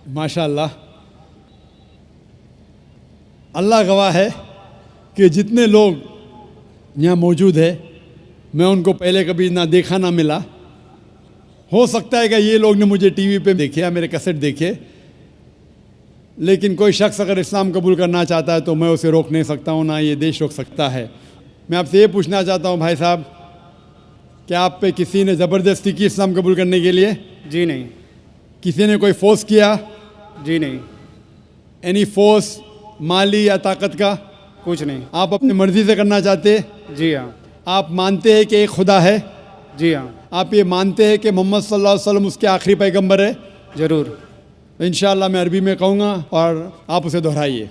माशाअल्लाह, अल्लाह गवाह है कि जितने लोग यहाँ मौजूद है मैं उनको पहले कभी ना देखा ना मिला। हो सकता है कि ये लोग ने मुझे टीवी पे देखे या मेरे कैसेट देखे, लेकिन कोई शख्स अगर इस्लाम कबूल करना चाहता है तो मैं उसे रोक नहीं सकता हूँ, ना ये देश रोक सकता है। मैं आपसे ये पूछना चाहता हूँ भाई साहब, क्या आप पे किसी ने ज़बरदस्ती की इस्लाम कबूल करने के लिए? जी नहीं। किसी ने कोई फोर्स किया? जी नहीं। एनी फोर्स माली या ताकत का? कुछ नहीं। आप अपनी मर्जी से करना चाहते? जी हाँ। आप मानते हैं कि एक खुदा है? जी हाँ। आप ये मानते हैं कि मोहम्मद सल्लल्लाहु अलैहि वसल्लम उसके आखिरी पैगंबर है? ज़रूर। इंशाअल्लाह मैं अरबी में कहूँगा और आप उसे दोहराइए।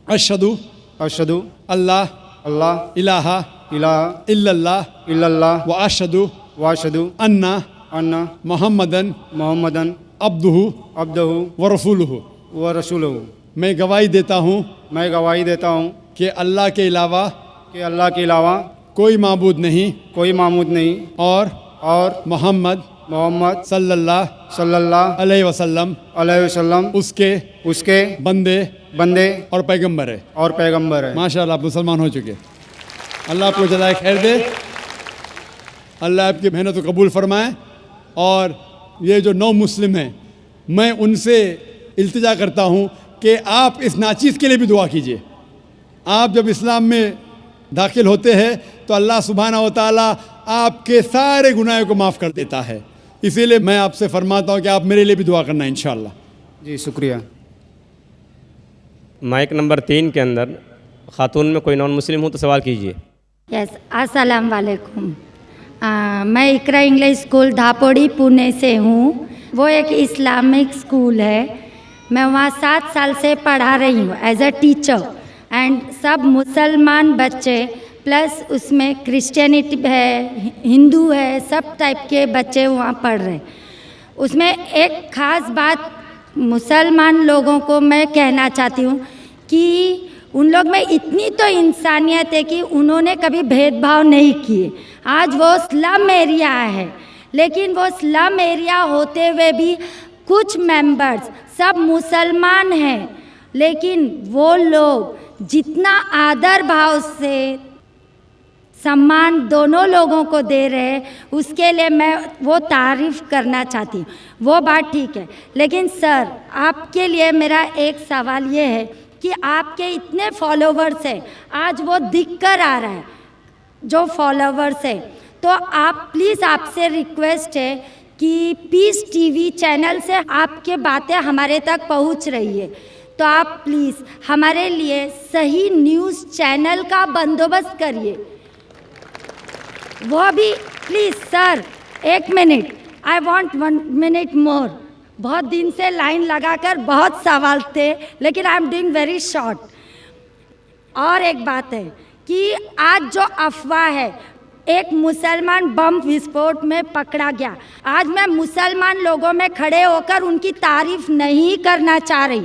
अशहदु अशहदु अल्लाह अल्लाह इलाहा इलाहा इल्लल्लाह इल्लल्लाह व अशहदु वाशहदु अन्ना अन्ना मुहम्मदन मोहम्मदन अब्दुहु अब्दहु व रसूलुहु। व रसूलहु। मैं गवाही देता हूँ मैं गवाही देता हूँ कि अल्लाह के अलावा कि अल्लाह के अलावा कोई माबूद नहीं कोई मामूद नहीं और मोहम्मद मोहम्मद सल्लल्लाहु अलैहि वसल्लम उसके बंदे और पैगंबर है। माशाअल्लाह, आप मुसलमान हो चुके। अल्लाह आपको जज़ाए खैर दे, अल्लाह आपकी मेहनत को कबूल फरमाए। और ये जो नौ मुस्लिम हैं, मैं उनसे इल्तिजा करता हूँ कि आप इस नाचीज़ के लिए भी दुआ कीजिए। आप जब इस्लाम में दाखिल होते हैं तो अल्लाह सुब्हानहू व तआला आपके सारे गुनाहों को माफ़ कर देता है। इसीलिए मैं आपसे फरमाता हूँ कि आप मेरे लिए भी दुआ करना इंशाअल्लाह। जी शुक्रिया। माइक नंबर 3 के अंदर खातून में कोई नॉन मुस्लिम हो तो सवाल कीजिए। यस, अस्सलाम वालेकुम। मैं इकरा इंग्लिश स्कूल धापोड़ी पुणे से हूँ। वो एक इस्लामिक स्कूल है। मैं वहाँ 7 साल से पढ़ा रही हूँ एज अ टीचर। एंड सब मुसलमान बच्चे प्लस उसमें क्रिश्चियनिटी है, हिंदू है, सब टाइप के बच्चे वहाँ पढ़ रहे हैं। उसमें एक ख़ास बात मुसलमान लोगों को मैं कहना चाहती हूँ कि उन लोग में इतनी तो इंसानियत है कि उन्होंने कभी भेदभाव नहीं किए। आज वो स्लम एरिया है, लेकिन वो स्लम एरिया होते हुए भी कुछ मेंबर्स सब मुसलमान हैं, लेकिन वो लोग जितना आदर भाव से सम्मान दोनों लोगों को दे रहे हैं, उसके लिए मैं वो तारीफ़ करना चाहती हूँ। वो बात ठीक है, लेकिन सर आपके लिए मेरा एक सवाल ये है कि आपके इतने फॉलोवर्स हैं, आज वो दिख कर आ रहा है जो फॉलोवर्स है, तो आप प्लीज़ आपसे रिक्वेस्ट है कि पीस टीवी चैनल से आपके बातें हमारे तक पहुँच रही है, तो आप प्लीज़ हमारे लिए सही न्यूज़ चैनल का बंदोबस्त करिए। वो भी please sir, 1 minute, I want 1 minute मोर। बहुत दिन से लाइन लगाकर बहुत सवाल थे, लेकिन I am doing very short. और एक बात है कि आज जो अफवाह है, एक मुसलमान बम विस्फोट में पकड़ा गया। आज मैं मुसलमान लोगों में खड़े होकर उनकी तारीफ नहीं करना चाह रही।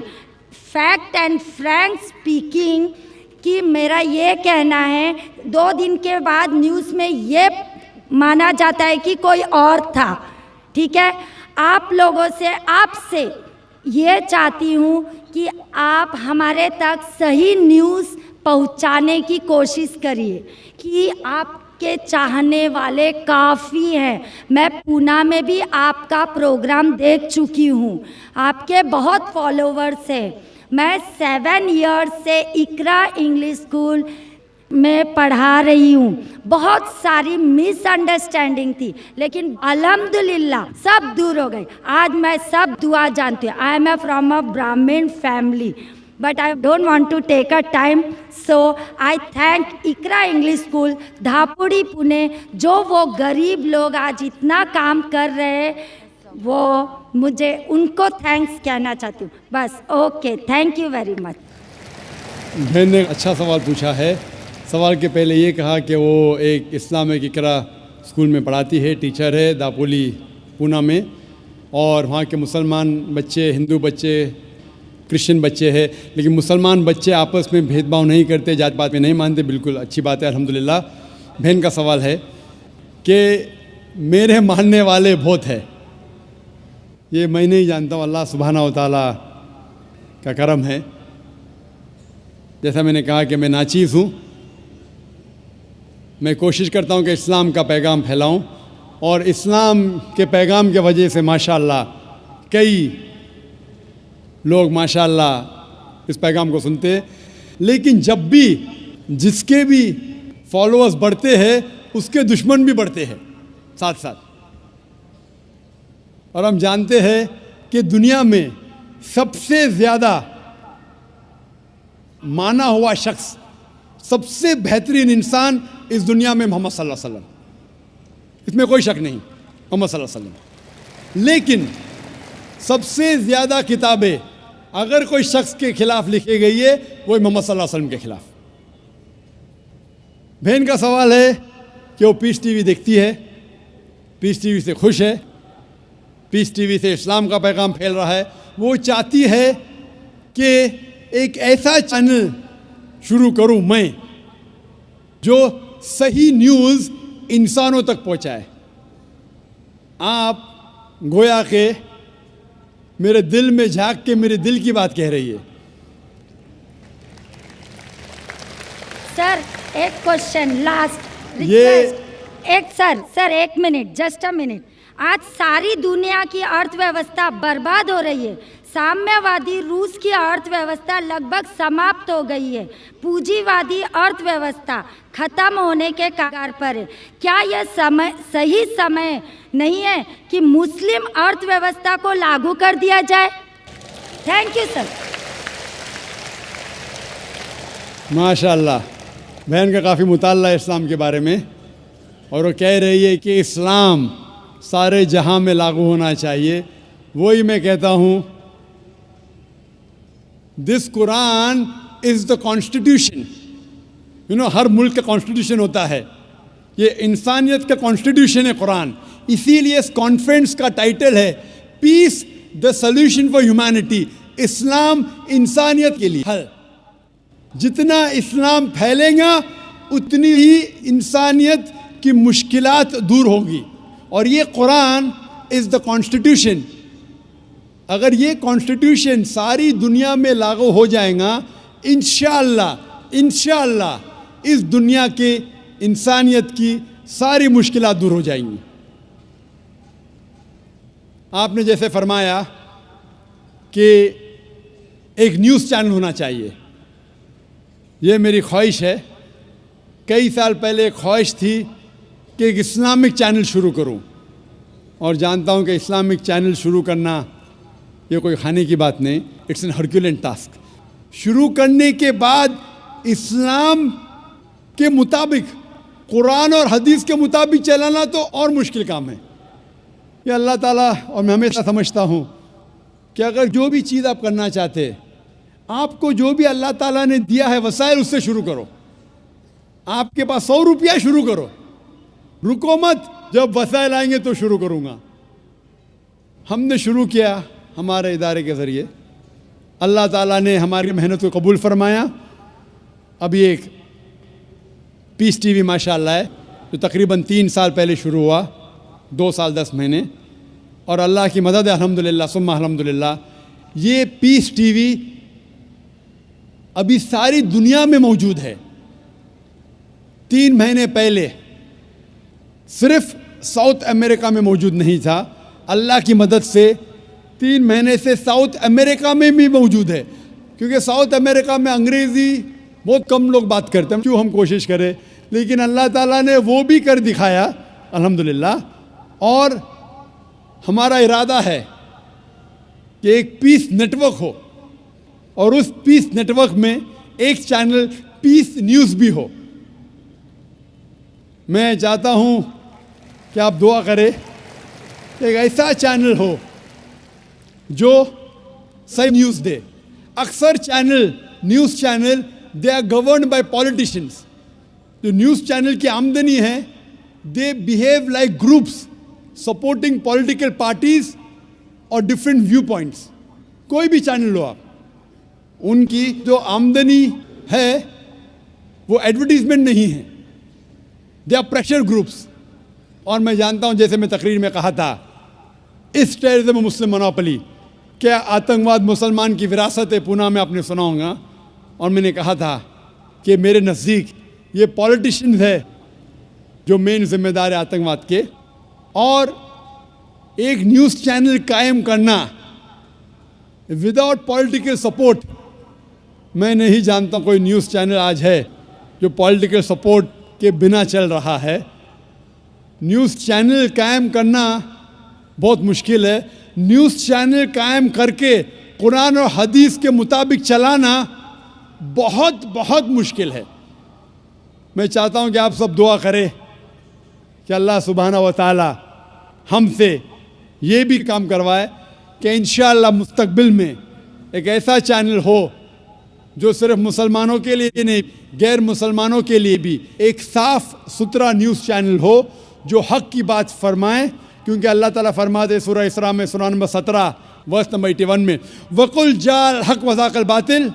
फैक्ट एंड फ्रैंक स्पीकिंग कि मेरा ये कहना है, 2 दिन के बाद न्यूज़ में ये माना जाता है कि कोई और था। ठीक है, आप लोगों से, आपसे ये चाहती हूँ कि आप हमारे तक सही न्यूज़ पहुँचाने की कोशिश करिए कि आपके चाहने वाले काफ़ी हैं। मैं पूना में भी आपका प्रोग्राम देख चुकी हूँ, आपके बहुत फॉलोवर्स हैं। मैं 7 ईयर्स से इकरा इंग्लिश स्कूल में पढ़ा रही हूँ। बहुत सारी मिसअंडरस्टैंडिंग थी, लेकिन अल्हम्दुलिल्लाह सब दूर हो गई। आज मैं सब दुआ जानती हूँ। आई एम फ्रॉम अ ब्राह्मण family, but I don't want to take a time, so I thank Iqra English school Dhapodi Pune, जो वो गरीब लोग आज इतना काम कर रहे हैं, वो मुझे उनको थैंक्स कहना चाहती हूँ। बस, okay, thank you very much. बहन ने अच्छा सवाल पूछा है। सवाल के पहले ये कहा कि वो एक इस्लामिक इकरा स्कूल में पढ़ाती है, टीचर है दापोली पूना में, और वहाँ के मुसलमान बच्चे, हिंदू बच्चे, क्रिश्चियन बच्चे हैं, लेकिन मुसलमान बच्चे आपस में भेदभाव नहीं करते, जात पात में नहीं मानते। बिल्कुल अच्छी बात है, अल्हम्दुलिल्लाह। बहन का सवाल है कि मेरे मानने वाले बहुत है, ये मैं नहीं जानता हूँ, अल्लाह सुब्हानहू व तआला का करम है। जैसा मैंने कहा कि मैं नाचीज़ हूँ, मैं कोशिश करता हूँ कि इस्लाम का पैगाम फैलाऊँ, और इस्लाम के पैगाम के वजह से माशाअल्लाह कई लोग माशाअल्लाह इस पैगाम को सुनते हैं। लेकिन जब भी जिसके भी फॉलोअर्स बढ़ते हैं उसके दुश्मन भी बढ़ते हैं साथ साथ। और हम जानते हैं कि दुनिया में सबसे ज़्यादा माना हुआ शख्स, सबसे बेहतरीन इंसान इस दुनिया में मोहम्मद सल्लल्लाहु अलैहि वसल्लम, इसमें कोई शक नहीं, मोहम्मद सल्लल्लाहु अलैहि वसल्लम। लेकिन सबसे ज़्यादा किताबें अगर कोई शख्स के खिलाफ लिखी गई है वो मोहम्मद सल्लल्लाहु अलैहि वसल्लम के खिलाफ। बहन का सवाल है कि वो पीस टीवी देखती है, पीस टीवी से खुश है, पीस टीवी से इस्लाम का पैगाम फैल रहा है। वो चाहती है कि एक ऐसा चैनल शुरू करूं मैं जो सही न्यूज़ इंसानों तक पहुंचाए। आप गोया के मेरे दिल में झांक के मेरे दिल की बात कह रही है। सर एक क्वेश्चन लास्ट ये- एक सर एक मिनट, जस्ट अ मिनट। आज सारी दुनिया की अर्थव्यवस्था बर्बाद हो रही है। साम्यवादी रूस की अर्थव्यवस्था लगभग समाप्त हो गई है। पूंजीवादी अर्थव्यवस्था खत्म होने के कगार पर है। क्या यह सही समय नहीं है कि मुस्लिम अर्थव्यवस्था को लागू कर दिया जाए? Thank you sir. माशाअल्लाह, बहन का काफ़ी मुताल्ला है इस्लाम के बारे में, और वो कह रही है कि इस्लाम सारे जहां में लागू होना चाहिए। वही मैं कहता हूँ, this Quran is the constitution. हर मुल्क का कॉन्स्टिट्यूशन होता है, ये इंसानियत का कॉन्स्टिट्यूशन है कुरान। इसीलिए इस कॉन्फ्रेंस का टाइटल है peace the solution for humanity. Islam इंसानियत के लिए हल। जितना इस्लाम फैलेगा उतनी ही इंसानियत की मुश्किलात दूर होगी। और ये कुरान इज़ द कॉन्स्टिट्यूशन। अगर ये कॉन्स्टिट्यूशन सारी दुनिया में लागू हो जाएगा, इंशाअल्लाह इस दुनिया के इंसानियत की सारी मुश्किलात दूर हो जाएंगी। आपने जैसे फरमाया कि एक न्यूज़ चैनल होना चाहिए, ये मेरी ख्वाहिश है। कई साल पहले एक ख्वाहिश थी कि एक इस्लामिक चैनल शुरू करूं, और जानता हूं कि इस्लामिक चैनल शुरू करना ये कोई खाने की बात नहीं, इट्स एन हरक्यूलेन टास्क। शुरू करने के बाद इस्लाम के मुताबिक, कुरान और हदीस के मुताबिक चलाना तो और मुश्किल काम है। ये अल्लाह ताला, और मैं हमेशा समझता हूँ कि अगर जो भी चीज़ आप करना चाहते, आपको जो भी अल्लाह ताला ने दिया है वसाइल, उससे शुरू करो। आपके पास 100 रुपया, शुरू करो, रुको मत। जब वसाइल आएंगे तो शुरू करूँगा। हमने शुरू किया हमारे इदारे के ज़रिए, अल्लाह ताला ने हमारी मेहनत को कबूल फरमाया। अभी एक पीस टीवी माशाअल्लाह है, जो तकरीबन 3 साल पहले शुरू हुआ, 2 साल 10 महीने, और अल्लाह की मदद है, अल्हम्दुलिल्लाह सुम्मा अल्हम्दुलिल्लाह। ये पीस टीवी अभी सारी दुनिया में मौजूद है। 3 महीने पहले सिर्फ साउथ अमेरिका में मौजूद नहीं था। अल्लाह की मदद से 3 महीने से साउथ अमेरिका में भी मौजूद है, क्योंकि साउथ अमेरिका में अंग्रेज़ी बहुत कम लोग बात करते हैं। क्यों हम कोशिश करें, लेकिन अल्लाह ताला ने वो भी कर दिखाया अल्हम्दुलिल्लाह। और हमारा इरादा है कि एक पीस नेटवर्क हो, और उस पीस नेटवर्क में एक चैनल पीस न्यूज़ भी हो। मैं चाहता हूँ कि आप दुआ करें कि एक ऐसा चैनल हो जो सही न्यूज़ दे। अक्सर news channel they are governed by politicians. जो न्यूज़ चैनल की आमदनी है, they behave like groups supporting political parties और डिफरेंट व्यू पॉइंट्स। कोई भी चैनल लो आप, उनकी जो आमदनी है वो एडवर्टीजमेंट नहीं है, दे आर प्रेशर ग्रुप्स। और मैं जानता हूं, जैसे मैं तकरीर में कहा था इस टेररिज्म मुस्लिम मोनोपोली, क्या आतंकवाद मुसलमान की विरासत है, पुनः मैं आपने सुनाऊंगा। और मैंने कहा था कि मेरे नज़दीक ये पॉलिटिशियंस है जो मेन जिम्मेदार है आतंकवाद के, और एक न्यूज़ चैनल कायम करना विदाउट पॉलिटिकल सपोर्ट, मैं नहीं जानता कोई न्यूज़ चैनल आज है जो पॉलिटिकल सपोर्ट के बिना चल रहा है। न्यूज़ चैनल कायम करना बहुत मुश्किल है। न्यूज़ चैनल कायम करके कुरान और हदीस के मुताबिक चलाना बहुत बहुत मुश्किल है। मैं चाहता हूं कि आप सब दुआ करें कि अल्लाह सुब्हाना व तआला हमसे ये भी काम करवाए कि इंशाअल्लाह मुस्तकबिल में एक ऐसा चैनल हो जो सिर्फ मुसलमानों के लिए नहीं, गैर मुसलमानों के लिए भी एक साफ सुथरा न्यूज़ चैनल हो जो हक़ की बात फरमाए। क्योंकि अल्लाह ताला फरमाते सूरह इसरा में सूरह नंबर 17 वर्स नंबर 81 में, वकुल जाल हक़ वज़ाक़ल बातिल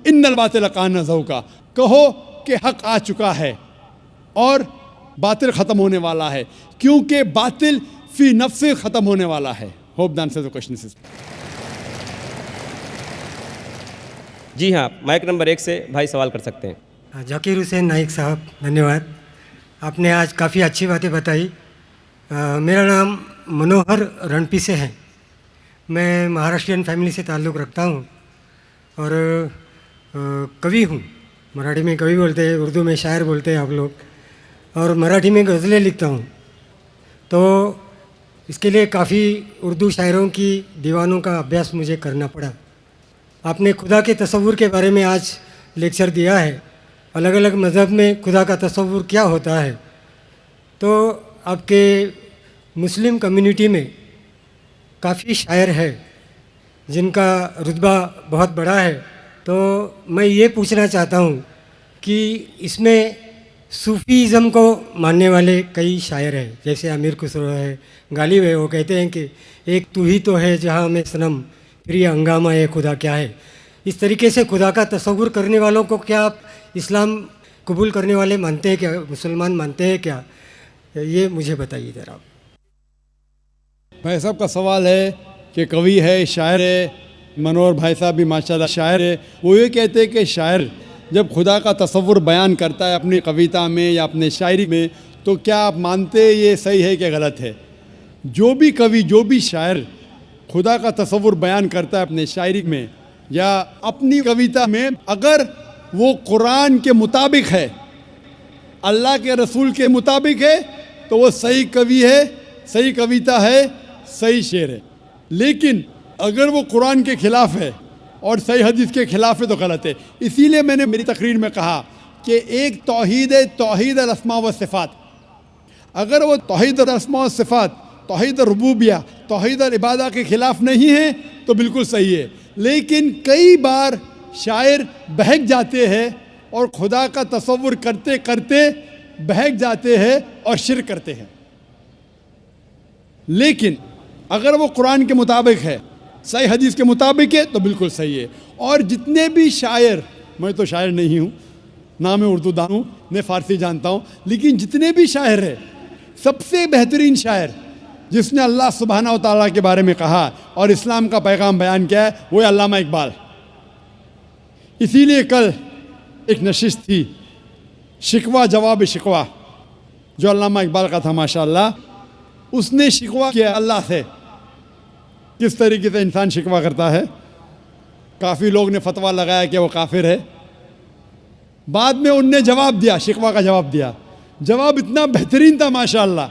इन्नल बातिल कान ज़हूक़ा, कहो कि हक़ आ चुका है और बातिल ख़त्म होने वाला है, क्योंकि बातिल फी नफ्से ख़त्म होने वाला है। Hope the answer the question is. जी हाँ, माइक नंबर 1 से भाई सवाल कर सकते हैं। जाकिर हुसैन नाइक साहब, धन्यवाद। आपने आज काफ़ी अच्छी बातें बताई। मेरा नाम मनोहर रणपी से है। मैं महाराष्ट्रियन फैमिली से ताल्लुक़ रखता हूँ और कवि हूँ। मराठी में कवि बोलते हैं, उर्दू में शायर बोलते हैं आप लोग, और मराठी में गज़लें लिखता हूँ। तो इसके लिए काफ़ी उर्दू शायरों की दीवानों का अभ्यास मुझे करना पड़ा। आपने खुदा के तसव्वुर के बारे में आज लेक्चर दिया है, अलग अलग मज़हब में खुदा का तसव्वुर क्या होता है। तो आपके मुस्लिम कम्युनिटी में काफ़ी शायर है जिनका रुतबा बहुत बड़ा है। तो मैं ये पूछना चाहता हूँ कि इसमें सूफ़ीज़म को मानने वाले कई शायर हैं, जैसे अमीर खुसरो है, गालिब है। वो कहते हैं कि एक तू ही तो है जहाँ में सनम, फिर ये हंगामा है खुदा क्या है। इस तरीके से खुदा का तसव्वुर करने वालों को क्या आप इस्लाम कबूल करने वाले मानते हैं क्या, मुसलमान मानते हैं क्या? ये मुझे बताइए ज़रा। भाई साहब का सवाल है कि कवि है, शायर है, मनोहर भाई साहब भी माशाल्लाह शायर है। वो ये कहते हैं कि शायर जब खुदा का तसव्वुर बयान करता है अपनी कविता में या अपने शायरी में, तो क्या आप मानते हैं ये सही है कि गलत है? जो भी कवि, जो भी शायर खुदा का तसव्वुर बयान करता है अपने शायरी में या अपनी कविता में, अगर वो कुरान के मुताबिक है, अल्लाह के रसूल के मुताबिक है, तो वो सही कवि है, सही कविता है, सही शेर है। लेकिन अगर वो कुरान के ख़िलाफ़ है और सही हदीस के ख़िलाफ़ है तो गलत है। इसीलिए मैंने मेरी तकरीर में कहा कि एक तौहीद है, तौहीद अल-अस्मा व सिफ़ात। अगर वो तौहीद अल-अस्मा व सिफ़ात, तौहीद रुबूबिया, तौहीद अल-इबादा के ख़िलाफ़ नहीं है तो बिल्कुल सही है। लेकिन कई बार शायर बहक जाते हैं और खुदा का तसव्वुर करते करते बहक जाते हैं और शिर्क करते हैं। लेकिन अगर वो कुरान के मुताबिक है, सही हदीस के मुताबिक है, तो बिल्कुल सही है। और जितने भी शायर, मैं तो शायर नहीं हूँ, ना मैं उर्दू दान हूँ, मैं फ़ारसी जानता हूँ, लेकिन जितने भी शायर हैं, सबसे बेहतरीन शायर जिसने अल्लाह सुब्हाना व तआला के बारे में कहा और इस्लाम का पैगाम बयान किया है, वो है अल्लामा इकबाल। इसीलिए कल एक नशिस्त थी, शिकवा जवाब शिकवा, जो अल्लामा इकबाल का था माशाअल्लाह। उसने शिकवा किया अल्लाह से, किस तरीके से इंसान शिकवा करता है। काफ़ी लोग ने फतवा लगाया कि वो काफिर है। बाद में उनने जवाब दिया, शिकवा का जवाब दिया। जवाब इतना बेहतरीन था माशाअल्लाह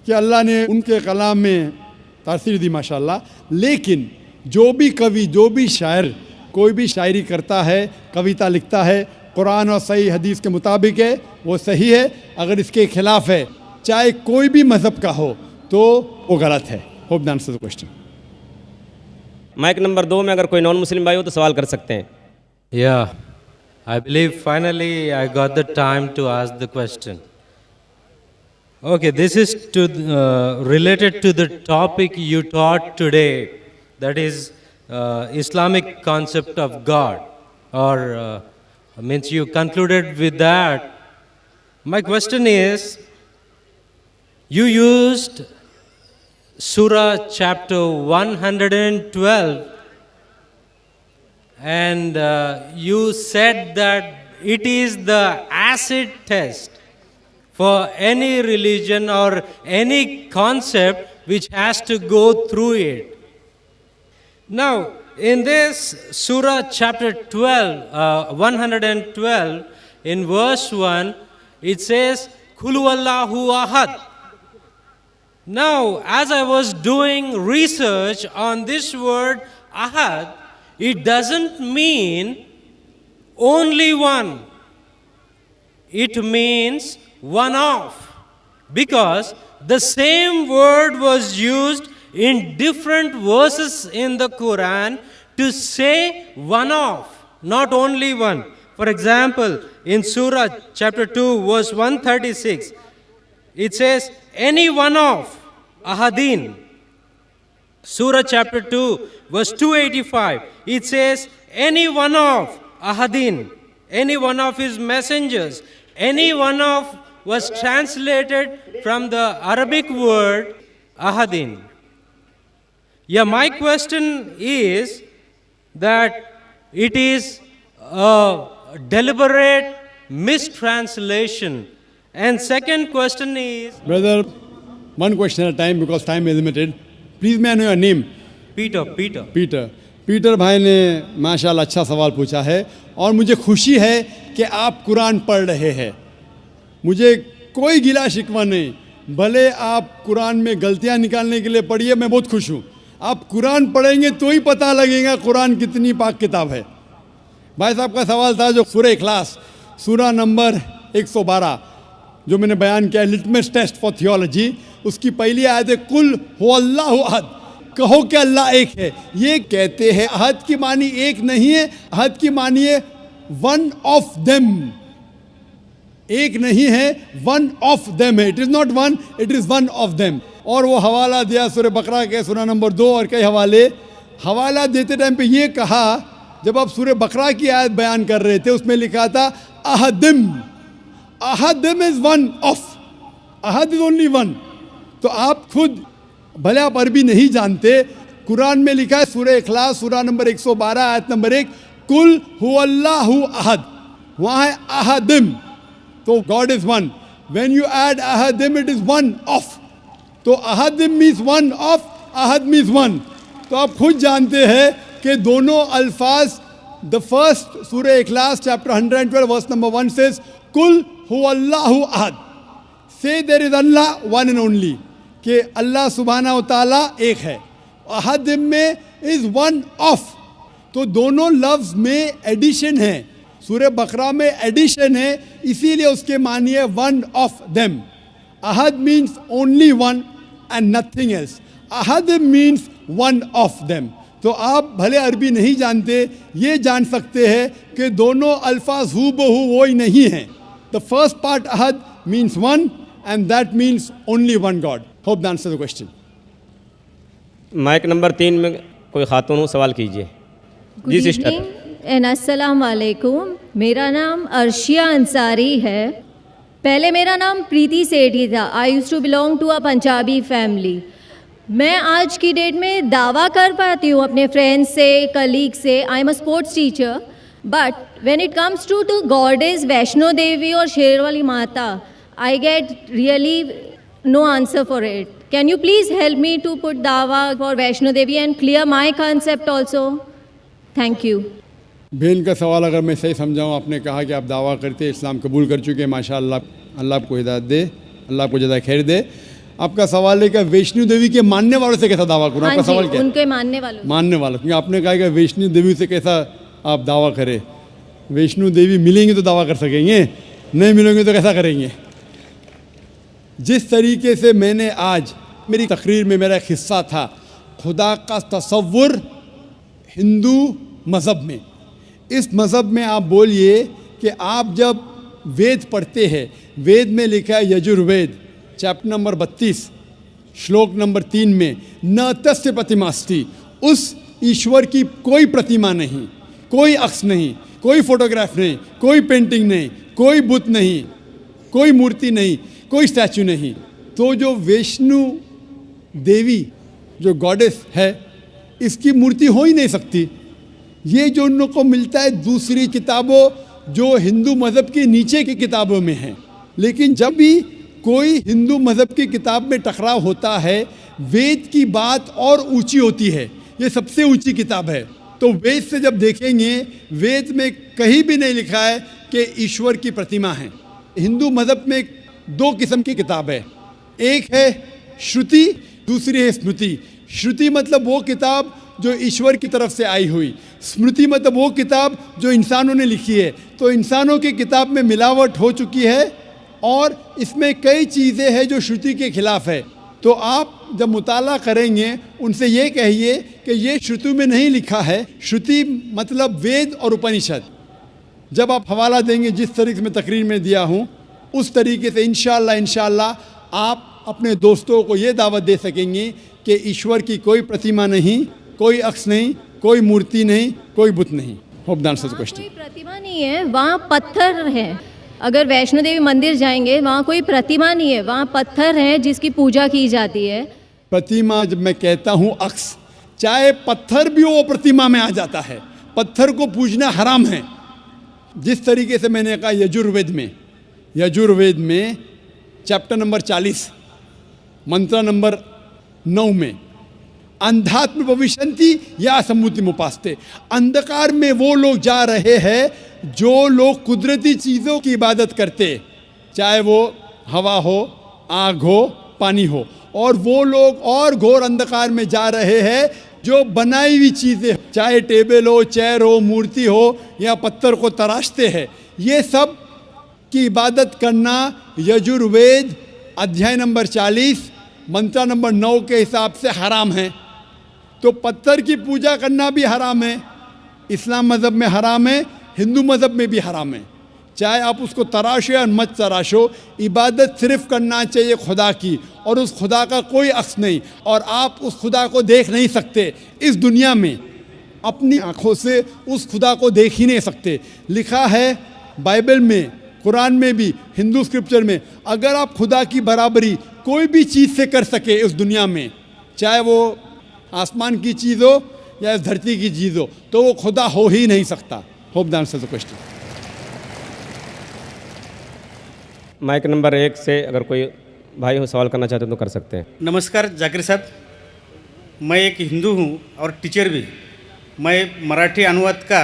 कि अल्लाह ने उनके कलाम में तासीर दी माशाअल्लाह। लेकिन जो भी कवि, जो भी शायर कोई भी शायरी करता है, कविता लिखता है, कुरान और सही हदीस के मुताबिक है, वो सही है। अगर इसके खिलाफ है, चाहे कोई भी मज़हब का हो, तो वो गलत है। Hope the answer the question. Mike number 2 में अगर कोई नॉन मुस्लिम भाई हो तो सवाल कर सकते हैं। Yeah, I believe finally I got the time to ask the question. Okay, this is related to the topic you taught today, that is Islamic concept of God, or means you concluded with that. My question is, you used Surah chapter 112, and you said that it is the acid test for any religion or any concept which has to go through it. Now, in this Surah chapter 112, in verse 1, it says, Kulu Allahu Ahad. Now, as I was doing research on this word Ahad, it doesn't mean only one. It means one of. Because the same word was used in different verses in the Quran to say one of, not only one. For example, in Surah chapter 2, verse 136, it says, any one of Ahadin. Surah chapter 2, verse 285, it says, any one of Ahadin, any one of his messengers, any one of was translated from the Arabic word Ahadin. Yeah, my question is that it is a deliberate mistranslation. And second question is, Brother, one question at a time because time is limited. Please may I know your name? Peter. Peter भाई ने माशाल्लाह अच्छा सवाल पूछा है और मुझे खुशी है कि आप कुरान पढ़ रहे हैं। मुझे कोई गिला शिकवा नहीं, भले आप कुरान में गलतियां निकालने के लिए पढ़िए, मैं बहुत खुश हूँ। आप कुरान पढ़ेंगे तो ही पता लगेगा कुरान कितनी पाक किताब है। भाई साहब का सवाल था जो सूरह इखलास सूरा नंबर 112 जो मैंने बयान किया, लिटमस टेस्ट फॉर थियोलॉजी, उसकी पहली आयत है कुल हुवल्लाहु अहद, कहो कि अल्लाह एक है। ये कहते हैं अहद की मानी एक नहीं है, अहद की मानी है वन ऑफ देम। एक नहीं है, वन ऑफ देम है। It is not one, it is one of them. और वो हवाला दिया सूरह बकरा के सूरा नंबर 2 और कई हवाला देते टाइम पे ये कहा, जब आप सूरह बकरा की आयत बयान कर रहे थे उसमें लिखा था अहदिम, अहदिम इज वन ऑफ, अहद इज ओनली वन। तो आप खुद, भले आप अरबी नहीं जानते, कुरान में लिखा है सूरह इखलास सूरा नंबर 112 आयत नंबर 1 कुल हुवल्लाहु अहद, वहाँ है अहदिम, तो God is one. When you add अहदिम इट इज वन ऑफ, तो अहदिम मीन्स वन ऑफ, अहद मीन्स वन। तो आप खुद जानते हैं कि दोनों अल्फाज, the first Surah Ikhlas chapter 112 verse number 1 says कुल हुवल्लाहु अहद, say there is Allah one and only, कि अल्लाह सुब्हाना व तआला एक है। अहद में इज वन ऑफ, तो दोनों लफ्ज में एडिशन है। सूरह बकरा में एडिशन है, इसीलिए उसके मानिए one of them. Ahad means only one and nothing else, Ahad means one of them. तो आप भले अरबी नहीं जानते, ये जान सकते हैं कि दोनों अल्फाज हू बहू वो ही नहीं हैं। द फर्स्ट पार्ट अहद means one and that means only one God. Hope that answers the question. Mike number 3 में कोई खातून हो, सवाल कीजिए। जी सिस्टर। एंड अस्सलाम वालेकुम, मेरा नाम अर्शिया अंसारी है। पहले मेरा नाम प्रीति सेठी था। I use to belong to a Punjabi family. मैं आज की डेट में दावा कर पाती हूँ अपने फ्रेंड्स से, कलीग से, I am a sports teacher, but when it comes to goddess Vaishno Devi और Sherawali Mata, I get really no answer for it. Can you please help me to put दावा for Vaishno Devi and clear my concept also? Thank you. बहन का सवाल अगर मैं सही समझाऊँ, आपने कहा कि आप दावा करते इस्लाम कबूल कर चुके हैं, माशाअल्लाह, अल्लाह आपको हिदायत दे, अल्लाह आपको ज़्यादा खैर दे। आपका सवाल है कि वैष्णो देवी के मानने वालों से कैसा दावा करूँ? आपका सवाल क्या? उनके मानने वालों, क्योंकि आपने कहा कि वैष्णो देवी से कैसा आप दावा करें। वैष्णो देवी मिलेंगे तो दावा कर सकेंगे, नहीं मिलेंगे तो कैसा करेंगे? जिस तरीके से मैंने आज मेरी तकरीर में मेरा एक हिस्सा था खुदा का तसव्वुर हिंदू मज़हब में, इस मज़हब में आप बोलिए कि आप जब वेद पढ़ते हैं, वेद में लिखा है यजुर्वेद चैप्टर नंबर 32 श्लोक नंबर 3 में न तस्य प्रतिमास्ति, उस ईश्वर की कोई प्रतिमा नहीं, कोई अक्स नहीं, कोई फोटोग्राफ नहीं, कोई पेंटिंग नहीं, कोई बुत नहीं, कोई मूर्ति नहीं, कोई स्टैचू नहीं। तो जो वैष्णो देवी जो गॉडेस है, इसकी मूर्ति हो ही नहीं सकती। ये जो उन लोग को मिलता है दूसरी किताबों जो हिंदू मज़हब के नीचे की किताबों में है। लेकिन जब भी कोई हिंदू मज़हब की किताब में टकराव होता है, वेद की बात और ऊंची होती है। ये सबसे ऊंची किताब है। तो वेद से जब देखेंगे, वेद में कहीं भी नहीं लिखा है कि ईश्वर की प्रतिमा है। हिंदू मज़हब में दो किस्म की किताब है, एक है श्रुति, दूसरी है स्मृति। श्रुति मतलब वो किताब जो ईश्वर की तरफ से आई हुई, स्मृति मतलब वो किताब जो इंसानों ने लिखी है। तो इंसानों की किताब में मिलावट हो चुकी है और इसमें कई चीज़ें हैं जो श्रुति के खिलाफ है। तो आप जब मुताला करेंगे, उनसे ये कहिए कि ये श्रुति में नहीं लिखा है। श्रुति मतलब वेद और उपनिषद। जब आप हवाला देंगे, जिस तरीके से मैं तकरीर में दिया हूँ, उस तरीके से इंशाअल्लाह आप अपने दोस्तों को ये दावत दे सकेंगे कि ईश्वर की कोई प्रतिमा नहीं, कोई अक्स नहीं, कोई मूर्ति नहीं, कोई बुत नहीं। Hope the answer the question. कोई प्रतिमा नहीं है, वहाँ पत्थर है। अगर वैष्णो देवी मंदिर जाएंगे, वहाँ कोई प्रतिमा नहीं है, वहाँ पत्थर है जिसकी पूजा की जाती है। प्रतिमा, जब मैं कहता हूँ अक्स, चाहे पत्थर भी हो वो प्रतिमा में आ जाता है। पत्थर को पूजना हराम है। जिस तरीके से मैंने कहा यजुर्वेद में चैप्टर नंबर 40 मंत्र नंबर 9 में अंधात्म भविष्यन्ति या सम्मुति मुपास्ते, अंधकार में वो लोग जा रहे हैं जो लोग कुदरती चीज़ों की इबादत करते, चाहे वो हवा हो, आग हो, पानी हो, और वो लोग और घोर अंधकार में जा रहे हैं जो बनाई हुई चीज़ें, चाहे टेबल हो, चेयर हो, मूर्ति हो या पत्थर को तराशते हैं। ये सब की इबादत करना यजुर्वेद अध्याय नंबर 40 मंत्र नंबर 9 के हिसाब से हराम है। तो पत्थर की पूजा करना भी हराम है। इस्लाम मज़हब में हराम है, हिंदू मज़हब में भी हराम है। चाहे आप उसको तराशो या मत तराशो, इबादत सिर्फ करना चाहिए खुदा की, और उस खुदा का कोई अक्स नहीं, और आप उस खुदा को देख नहीं सकते इस दुनिया में। अपनी आँखों से उस खुदा को देख ही नहीं सकते। लिखा है बाइबल में, कुरान में भी, हिंदू स्क्रिप्चर में, अगर आप खुदा की बराबरी कोई भी चीज़ से कर सके इस दुनिया में, चाहे वो आसमान की चीज़ हो या इस धरती की चीज़ हो, तो वो खुदा हो ही नहीं सकता। Hope the answer the question. Mike number 1 से अगर कोई भाई हो सवाल करना चाहते हैं तो कर सकते हैं। नमस्कार जाकिर साहब, मैं एक हिंदू हूँ और टीचर भी। मैं मराठी अनुवाद का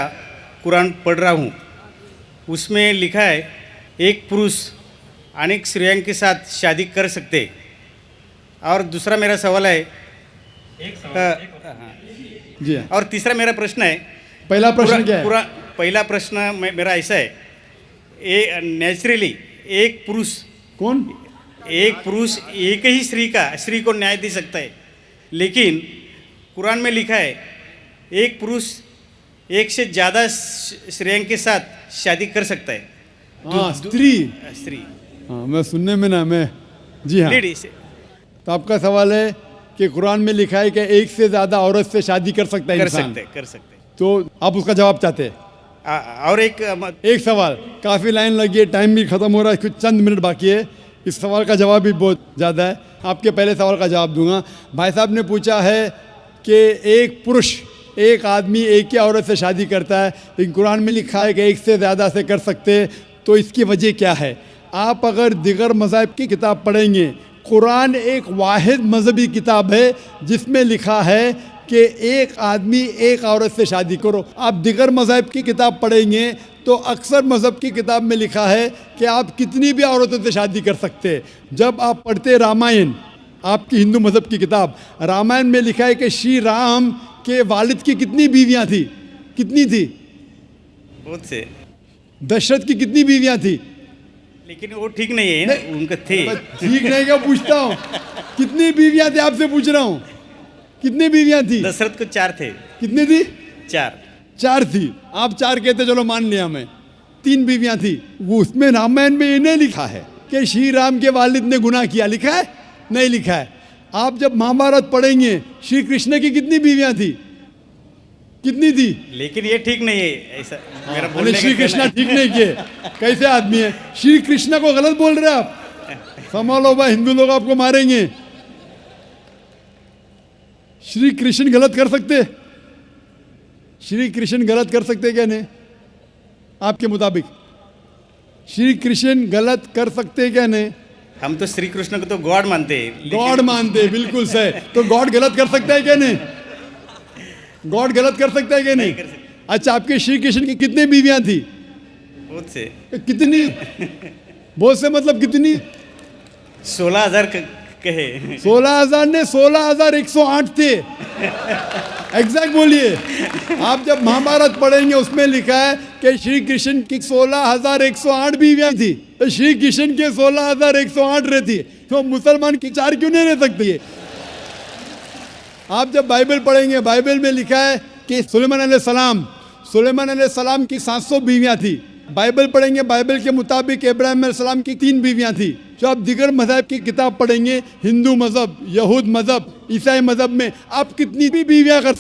कुरान पढ़ रहा हूँ। उसमें लिखा है एक पुरुष अनेक स्त्रियों के साथ शादी कर सकते। और दूसरा मेरा सवाल है जी हाँ। और तीसरा मेरा प्रश्न है, पहला प्रश्न क्या है? पहला प्रश्न मेरा ऐसा है, नेचुरली एक पुरुष एक ही स्त्री को न्याय दे सकता है, लेकिन कुरान में लिखा है एक पुरुष एक से ज़्यादा स्त्रियों के साथ शादी कर सकता है। हाँ, स्त्री। हाँ, मैं सुनने में ना, मैं जी हाँ। तो आपका सवाल है कि कुरान में लिखा है कि एक से ज़्यादा औरत से शादी कर सकता है इंसान। कर सकते। तो आप उसका जवाब चाहते हैं? और एक सवाल, काफ़ी लाइन लगी है, टाइम भी ख़त्म हो रहा है, कुछ चंद मिनट बाकी है। इस सवाल का जवाब भी बहुत ज़्यादा है। आपके पहले सवाल का जवाब दूंगा। भाई साहब ने पूछा है कि एक पुरुष, एक आदमी एक ही औरत से शादी करता है, लेकिन कुरान में लिखा है कि एक से ज़्यादा से कर सकते, तो इसकी वजह क्या है? आप अगर दिगर मज़ाहिब की किताब पढ़ेंगे, कुरान एक वाहिद मजहबी किताब है जिसमें लिखा है कि एक आदमी एक औरत से शादी करो। आप दिगर मज़ाहिब की किताब पढ़ेंगे तो अक्सर मज़हब की किताब में लिखा है कि आप कितनी भी औरतों से शादी कर सकते हैं। जब आप पढ़ते रामायण, आपकी हिंदू मज़हब की किताब, रामायण में लिखा है कि श्री राम के वालिद की कितनी बीवियां थी? कितनी थी? बहुत से। दशरथ की कितनी बीवियां थी? लेकिन वो ठीक नहीं है ना, उनका थे। ठीक नहीं क्या पूछता हूँ? कितनी बीवियां थी आपसे पूछ रहा हूँ। कितनी बीवियां थी? दशरथ को 4 थे। कितनी थी? 4 थी। आप 4 कहते, चलो मान लिया मैं। 3 बीवियां थी। वो उसमें रामायण में ये नहीं लिखा है कि श्री राम के वालिद ने गुनाह किया। लिखा है? नहीं लिखा है। आप जब महाभारत पढ़ेंगे, श्री कृष्ण की कितनी बीवियां थी? कितनी थी? लेकिन ये ठीक नहीं है ऐसा मेरा बोलने का। श्री कृष्ण ठीक नहीं किए? कैसे आदमी है? श्री कृष्ण को गलत बोल रहे आप। संभालो भाई, हिंदू लोग आपको मारेंगे। श्री कृष्ण गलत कर सकते? श्री कृष्ण गलत कर सकते क्या नहीं? आपके मुताबिक श्री कृष्ण गलत कर सकते क्या नहीं? हम तो श्री कृष्ण को तो गॉड मानते हैं। गॉड मानते हैं, बिल्कुल सही। तो गॉड गलत कर सकता है क्या नहीं? गॉड गलत कर सकता है क्या नहीं? अच्छा, आपके श्री कृष्ण की कितनी बीवियां थी? बहुत से। कितनी? बहुत से मतलब कितनी? 16,000 कहे। 16,000 ने 16,108 थे। एग्जैक्ट बोलिए। आप जब महाभारत पढ़ेंगे उसमें लिखा है कि श्री कृष्ण की 16,108 बीवियां थी, तो श्री कृष्ण के 16,108 रहती, तो मुसलमान की 4 क्यों नहीं रह सकती है? आप जब बाइबल पढ़ेंगे, बाइबल में लिखा है कि सुलेमान अलैहिस्सलाम की 700 बीवियां थी। बाइबल पढ़ेंगे, बाइबल के मुताबिक इब्राहिम अलैहिस्सलाम की 3 बीवियां थी। जो आप दिगर मज़हब की किताब पढ़ेंगे, हिंदू मज़हब, यहूद मज़हब, ईसाई मज़हब में आप कितनी भी बीवियां रख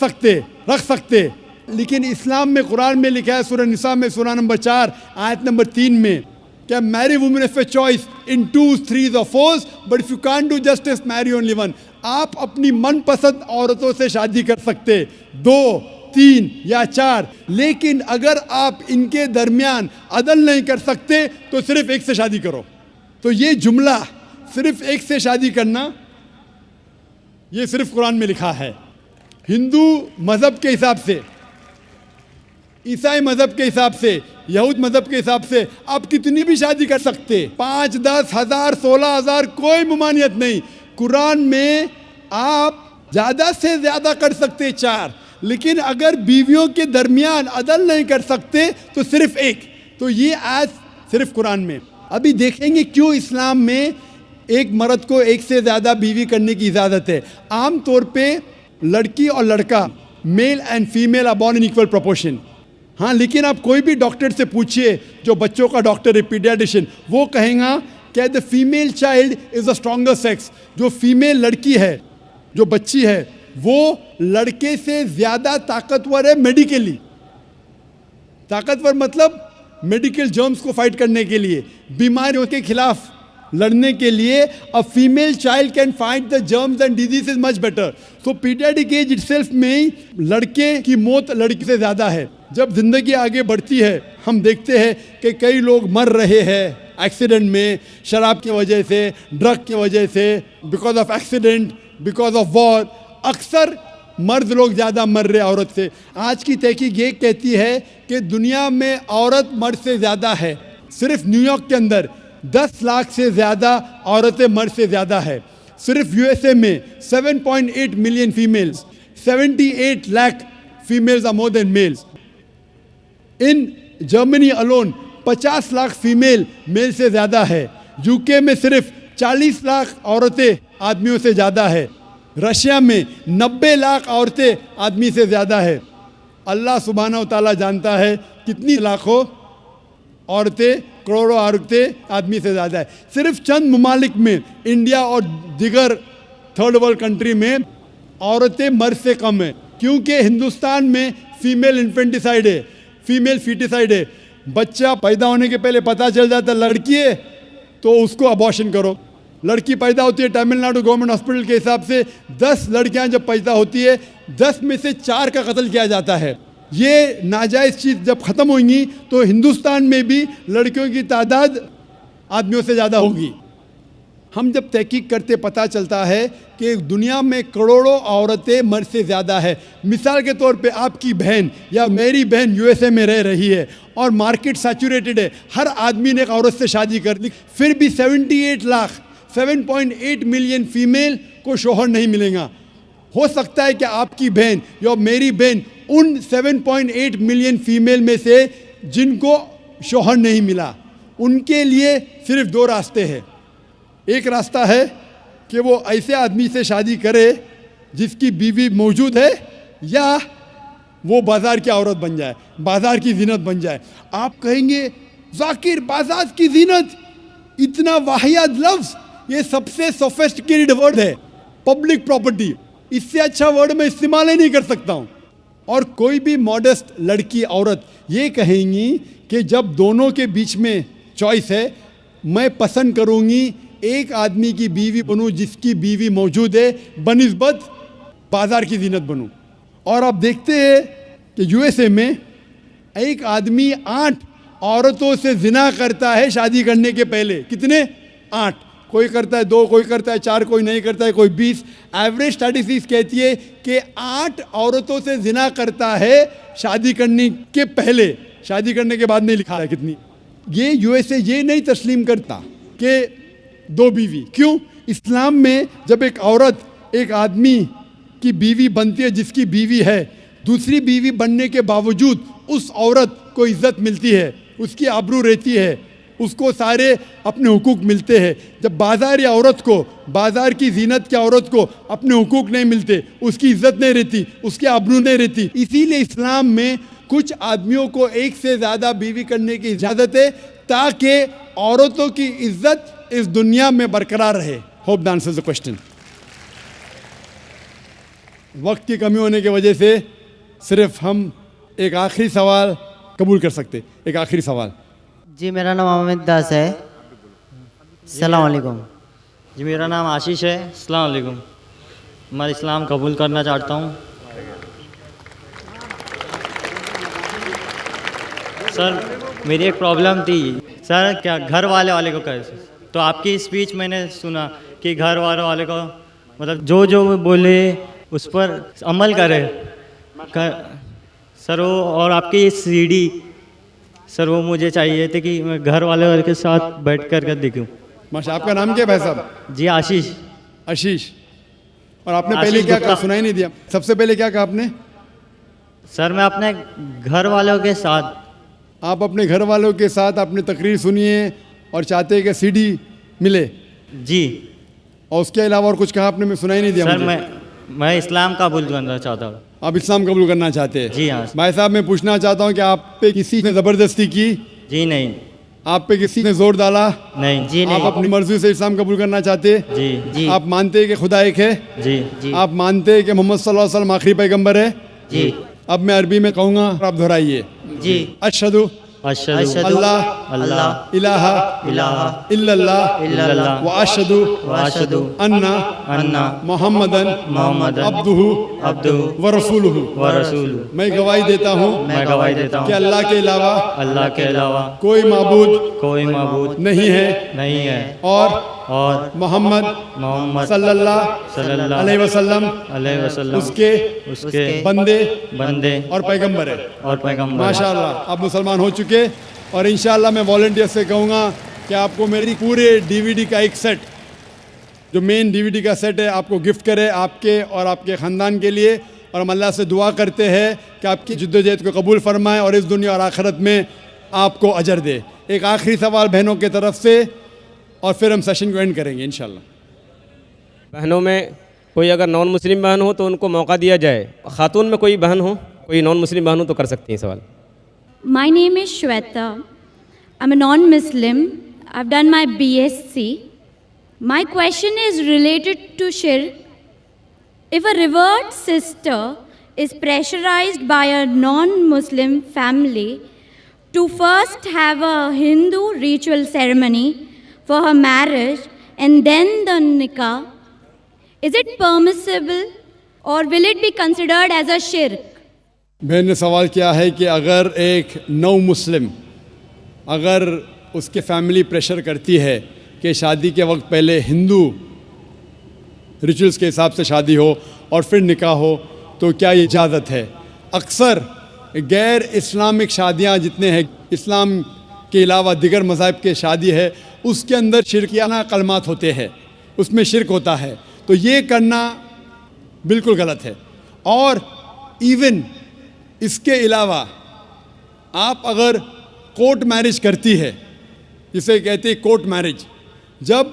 सकते। लेकिन इस्लाम में, कुरान में लिखा है, सूरह निसा में, सूरह नंबर 4 आयत नंबर 3 में, क्या marry women of a choice in 2, 3 or 4, but if you can't do justice marry only one. आप अपनी मनपसंद औरतों से शादी कर सकते, 2, 3 या 4, लेकिन अगर आप इनके दरमियान अदल नहीं कर सकते तो सिर्फ एक से शादी करो। तो ये जुमला सिर्फ एक से शादी करना, ये सिर्फ कुरान में लिखा है। हिंदू मज़हब के हिसाब से, ईसाई मज़हब के हिसाब से, यहूद मज़हब के हिसाब से आप कितनी भी शादी कर सकते, 5, 10, 1000, 16,000, कोई ममानियत नहीं। कुरान में आप ज़्यादा से ज़्यादा कर सकते 4, लेकिन अगर बीवियों के दरमियान अदल नहीं कर सकते तो सिर्फ एक। तो ये आज सिर्फ कुरान में। अभी देखेंगे क्यों इस्लाम में एक मर्द को एक से ज़्यादा बीवी करने की इजाज़त है। आम तौर पे लड़की और लड़का, male and female are born in equal proportion. हाँ, लेकिन आप कोई भी डॉक्टर से पूछिए, जो बच्चों का डॉक्टर है, पीडियाट्रिशियन, वो कहेगा कि the female child is the stronger sex. जो फीमेल लड़की है, जो बच्ची है, वो लड़के से ज़्यादा ताकतवर है मेडिकली। ताकतवर मतलब मेडिकल जर्म्स को फाइट करने के लिए, बीमारियों के खिलाफ लड़ने के लिए। A female child can fight the germs and disease much better. So pediatric age itself में लड़के की मौत लड़की से ज़्यादा है। जब जिंदगी आगे बढ़ती है, हम देखते हैं कि कई लोग मर रहे हैं एक्सीडेंट में, शराब की वजह से, ड्रग की वजह से, because of accident, because of war. अक्सर मर्द लोग ज़्यादा मर रहे औरत से। आज की तहकीक ये कहती है कि दुनिया में औरत मर्द से ज़्यादा है। सिर्फ न्यूयॉर्क के अंदर 10 लाख से ज़्यादा औरतें मर्द से ज़्यादा है। सिर्फ यूएसए में 7.8 million females, 78 lakh females are more than males. In Germany alone 50 lakh female male से ज़्यादा है। यूके में सिर्फ 40 लाख औरतें आदमियों से ज़्यादा है। रशिया में 90 लाख औरतें आदमी से ज़्यादा है। अल्लाह सुब्हानहू व तआला जानता है कितनी लाखों औरतें, करोड़ों औरतें आदमी से ज़्यादा है। सिर्फ चंद ममालिक में, इंडिया और दिगर थर्ड वर्ल्ड कंट्री में औरतें मर्द से कम है, क्योंकि हिंदुस्तान में फीमेल इन्फेंटिसाइड है, फीमेल फीटिसाइड है। बच्चा पैदा होने के पहले पता चल जाता लड़की है तो उसको अबॉर्शन करो। लड़की पैदा होती है, तमिलनाडु गवर्नमेंट हॉस्पिटल के हिसाब से 10 लड़कियां जब पैदा होती है, 10 में से 4 का कत्ल किया जाता है। ये नाजायज़ चीज़ जब ख़त्म होंगी तो हिंदुस्तान में भी लड़कियों की तादाद आदमियों से ज़्यादा होगी। हम जब तहकीक करते पता चलता है कि दुनिया में करोड़ों औरतें मर्द से ज़्यादा है। मिसाल के तौर पे आपकी बहन या मेरी बहन यूएसए में रह रही है और मार्केट सैचुरेटेड है, हर आदमी ने एक औरत से शादी कर ली, फिर भी 78 लाख 7.8 मिलियन फीमेल को शोहर नहीं मिलेगा। हो सकता है कि आपकी बहन या मेरी बहन उन 7.8 मिलियन फीमेल में से जिनको शोहर नहीं मिला, उनके लिए सिर्फ 2 रास्ते हैं। एक रास्ता है कि वो ऐसे आदमी से शादी करे जिसकी बीवी मौजूद है, या वो बाज़ार की औरत बन जाए, बाज़ार की जीनत बन जाए। आप कहेंगे ज़ाकिर बाज़ार की जीनत, इतना वाहियात लफ्ज़, ये सबसे सोफिस्टिकेटेड वर्ड है, पब्लिक प्रॉपर्टी। इससे अच्छा वर्ड मैं इस्तेमाल ही नहीं कर सकता हूँ। और कोई भी मॉडेस्ट लड़की औरत ये कहेंगी कि जब दोनों के बीच में चॉइस है, मैं पसंद करूँगी एक आदमी की बीवी बनूँ जिसकी बीवी मौजूद है, बनिस्बत बाजार की जीनत बनूं। और आप देखते हैं कि यूएसए में एक आदमी 8 औरतों से जिना करता है शादी करने के पहले। कितने? 8। कोई करता है 2, कोई करता है 4, कोई नहीं करता है, कोई 20। एवरेज स्टैटिस्टिक्स कहती है कि 8 औरतों से जिना करता है शादी करने के पहले, शादी करने के बाद नहीं लिखा है कितनी। ये यूएसए ये नहीं तस्लीम करता कि 2 बीवी। क्यों? इस्लाम में जब एक औरत एक आदमी की बीवी बनती है, जिसकी बीवी है, दूसरी बीवी बनने के बावजूद उस औरत को इज्जत मिलती है, उसकी आबरू रहती है, उसको सारे अपने हुकूक मिलते हैं। जब बाज़ारी औरत को, बाज़ार की जीनत की औरत को अपने हुकूक नहीं मिलते, उसकी इज्जत नहीं रहती, उसकी आबरू नहीं रहती। इसीलिए इस्लाम में कुछ आदमियों को एक से ज़्यादा बीवी करने की इजाज़त है, ताकि औरतों की इज्जत इस दुनिया में बरकरार रहे। Hope that answers the question. वक्त की कमी होने की वजह से सिर्फ हम एक आखिरी सवाल कबूल कर सकते। एक आखिरी सवाल। जी, मेरा नाम अमित दास है। अस्सलाम वालेकुम। जी, मेरा नाम आशीष है। अस्सलाम वालेकुम। मैं इस्लाम कबूल करना चाहता हूँ। सर, मेरी एक प्रॉब्लम थी सर, क्या घर वाले को कैसे, तो आपकी स्पीच मैंने सुना कि घर वाले को मतलब जो जो बोले उस पर अमल करे सर वो, और आपकी सीडी सर वो मुझे चाहिए थे कि मैं घर वाले के साथ बैठ कर देखूँ। माशा, आपका नाम क्या है भाई साहब? जी, आशीष। आशीष। और आपने पहले क्या कहा? सुनाई नहीं दिया। सबसे पहले क्या कहा आपने? सर मैं अपने घर वालों के साथ। आप अपने घर वालों के साथ आपने तकरीर सुनिए और चाहते हैं कि सीडी मिले? जी। और उसके अलावा और कुछ कहा आपने? मैं सुनाई नहीं दिया। सर मैं इस्लाम कबूल करना चाहता हूँ। आप इस्लाम कबूल करना चाहते हैं? जी हाँ। भाई साहब, मैं पूछना चाहता हूँ कि आप पे किसी ने ज़बरदस्ती की? जी नहीं। आप पे किसी ने जोर डाला? नहीं। जी नहीं। आप अपनी मर्जी से इस्लाम कबूल करना चाहते? जी। जी। आप मानते हैं कि खुदा एक है? जी। जी। आप मानते हैं कि मोहम्मद सल्लल्लाहु अलैहि वसल्लम आखिरी पैगंबर है? जी। अब मैं अरबी में कहूँगा, आप दोहराइए। जी। अशहदु अल्लाह इलाहा इल्लल्लाह व अशहदु अन्ना मुहम्मदन अब्दुहु व रसूलुहु। मैं गवाही देता हूँ कि अल्लाह के अलावा कोई माबूद नहीं है और मोहम्मद सल्लल्लाहु अलैहि वसल्लम उसके बंदे और पैगंबर है। माशाअल्लाह, आप मुसलमान हो चुके। और इंशाअल्लाह मैं वॉलंटियर से कहूँगा कि आपको मेरी पूरे डीवीडी का एक सेट, जो मेन डीवीडी का सेट है, आपको गिफ्ट करे, आपके और आपके ख़ानदान के लिए। और हम अल्लाह से दुआ करते हैं कि आपकी जिद्दोजहद को कबूल फरमाए और इस दुनिया और आखिरत में आपको अजर दे। एक आखिरी सवाल बहनों की तरफ से और फिर हम सेशन को एंड करेंगे इंशाल्लाह। बहनों में कोई अगर नॉन मुस्लिम बहन हो तो उनको मौका दिया जाए। खातून में कोई बहन हो, कोई नॉन मुस्लिम बहन हो तो कर सकती हैं सवाल। My name is Shweta. I'm a non-Muslim. I've done my BSc. My question is related to shirk. If a revered sister is pressurized by a non-Muslim family to first have a Hindu ritual ceremony for her marriage and then the nikah, is it permissible or will it be considered as a shirk? बहन ने सवाल किया है कि अगर एक नौ मुस्लिम, अगर उसके फैमिली प्रेशर करती है कि शादी के वक्त पहले हिंदू रिचुअल्स के हिसाब से शादी हो और फिर निकाह हो, तो क्या ये इजाज़त है? अक्सर गैर इस्लामिक शादियां जितने हैं, इस्लाम के अलावा दिगर मज़ाहिब के शादी है, उसके अंदर शिरकियाना कलमात होते हैं, उसमें शिरक होता है। तो ये करना बिल्कुल गलत है। और इवन इसके अलावा आप अगर कोर्ट मैरिज करती है, जिसे कहते हैं कोर्ट मैरिज, जब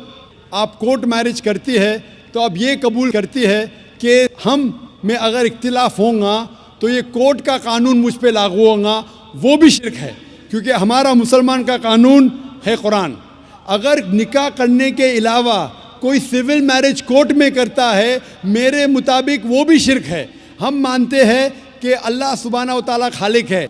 आप कोर्ट मैरिज करती है तो आप ये कबूल करती है कि हम में अगर इख्तिलाफ होगा तो ये कोर्ट का कानून मुझ पे लागू होगा, वो भी शिरक है, क्योंकि हमारा मुसलमान का कानून है कुरान। अगर निकाह करने के अलावा कोई सिविल मैरिज कोर्ट में करता है, मेरे मुताबिक वो भी शिरक है। हम मानते हैं कि अल्लाह सुब्हाना व तआला खालिक है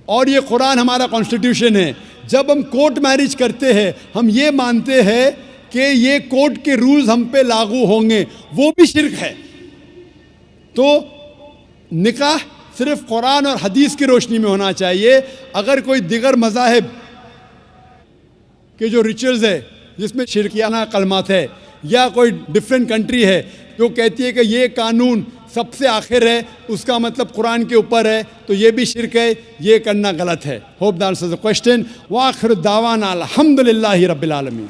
और ये कुरान हमारा कॉन्स्टिट्यूशन है। जब हम कोर्ट मैरिज करते हैं, हम ये मानते हैं कि ये कोर्ट के रूल्स हम पे लागू होंगे, वो भी शिर्क है। तो निकाह सिर्फ कुरान और हदीस की रोशनी में होना चाहिए। अगर कोई दिगर मज़ाहिब के जो रिचुअल्स है जिसमें शिरकियाना कलमात है, या कोई डिफरेंट कंट्री है जो कहती है कि ये कानून सबसे आखिर है, उसका मतलब कुरान के ऊपर है, तो ये भी शिर्क है, ये करना गलत है। Hope that answers the question. व आखिर दावाना अल्हम्दुलिल्लाहि रब्बिल आलमीन।